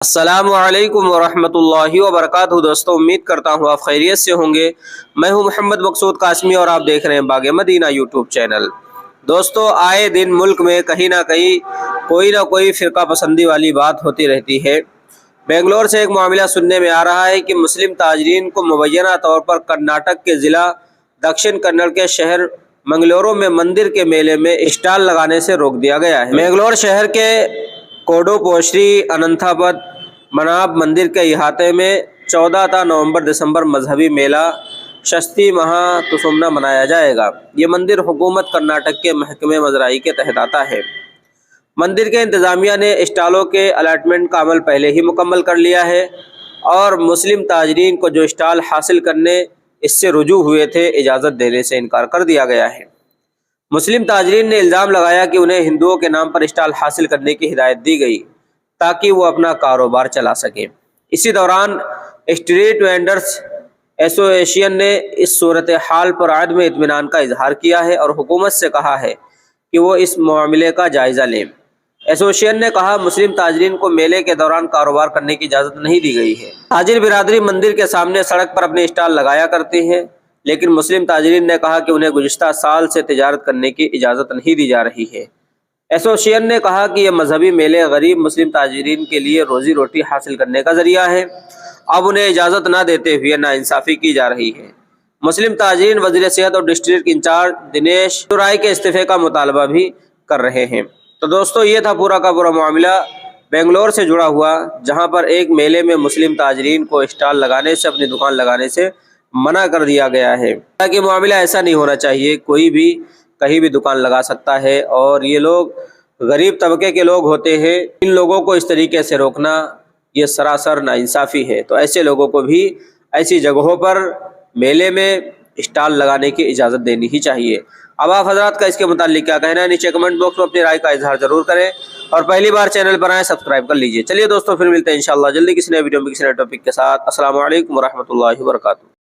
السلام علیکم ورحمۃ اللہ وبرکاتہ۔ دوستوں امید کرتا ہوں آپ خیریت سے ہوں گے۔ میں ہوں محمد مقصود قاسمی اور آپ دیکھ رہے ہیں باغ مدینہ یوٹیوب چینل۔ دوستوں آئے دن ملک میں کہیں نہ کہیں کوئی نہ کوئی فرقہ پسندی والی بات ہوتی رہتی ہے۔ بنگلور سے ایک معاملہ سننے میں آ رہا ہے کہ مسلم تاجرین کو مبینہ طور پر کرناٹک کے ضلع دکشن کنڑ کے شہر منگلورو میں مندر کے میلے میں اسٹال لگانے سے روک دیا گیا ہے۔ منگلور شہر کے کوڈو پوشری اننتھا پت مناب مندر کے احاطے میں 14 تا نومبر دسمبر مذہبی میلہ ششتی مہا تسمنا منایا جائے گا۔ یہ مندر حکومت کرناٹک کے محکمہ مزراعی کے تحت آتا ہے۔ مندر کے انتظامیہ نے اسٹالوں کے الاٹمنٹ کا عمل پہلے ہی مکمل کر لیا ہے اور مسلم تاجرین کو جو اسٹال حاصل کرنے اس سے رجوع ہوئے تھے اجازت دینے سے انکار کر دیا گیا ہے۔ مسلم تاجرین نے الزام لگایا کہ انہیں ہندوؤں کے نام پر اسٹال حاصل کرنے کی ہدایت دی گئی تاکہ وہ اپنا کاروبار چلا سکیں۔ اسی دوران اسٹریٹ وینڈرز ایسوسی ایشن نے اس صورتحال پر عدم اطمینان کا اظہار کیا ہے اور حکومت سے کہا ہے کہ وہ اس معاملے کا جائزہ لیں۔ ایسوسی ایشن نے کہا مسلم تاجرین کو میلے کے دوران کاروبار کرنے کی اجازت نہیں دی گئی ہے۔ تاجر برادری مندر کے سامنے سڑک پر اپنے اسٹال لگایا کرتے ہیں، لیکن مسلم تاجرین نے کہا کہ انہیں گزشتہ سال سے تجارت کرنے کی اجازت نہیں دی جا رہی ہے۔ ایسوسی ایشن نے کہا کہ یہ مذہبی میلے غریب مسلم تاجرین کے لیے روزی روٹی حاصل کرنے کا ذریعہ ہے، اب انہیں اجازت نہ دیتے ہوئے ناانصافی کی جا رہی ہے۔ مسلم تاجرین وزیر صحت اور ڈسٹرکٹ انچارج دنیش رائے کے استعفے کا مطالبہ بھی کر رہے ہیں۔ تو دوستو یہ تھا پورا کا پورا معاملہ بنگلور سے جڑا ہوا، جہاں پر ایک میلے میں مسلم تاجرین کو اسٹال لگانے سے، اپنی دکان لگانے سے منع کر دیا گیا ہے۔ تاکہ معاملہ ایسا نہیں ہونا چاہیے، کوئی بھی کہیں بھی دکان لگا سکتا ہے اور یہ لوگ غریب طبقے کے لوگ ہوتے ہیں، ان لوگوں کو اس طریقے سے روکنا یہ سراسر ناانصافی ہے۔ تو ایسے لوگوں کو بھی ایسی جگہوں پر میلے میں اسٹال لگانے کی اجازت دینی ہی چاہیے۔ اب آپ حضرات کا اس کے متعلق کیا کہنا ہے؟ نیچے کمنٹ باکس میں اپنی رائے کا اظہار ضرور کریں اور پہلی بار چینل پر آئیں سبسکرائب کر لیجئے۔ چلیے دوستوں پھر ملتے ہیں انشاءاللہ جلدی کسی نئے ویڈیو میں کسی نئے ٹاپک کے ساتھ۔ السلام علیکم ورحمۃ اللہ وبرکاتہ۔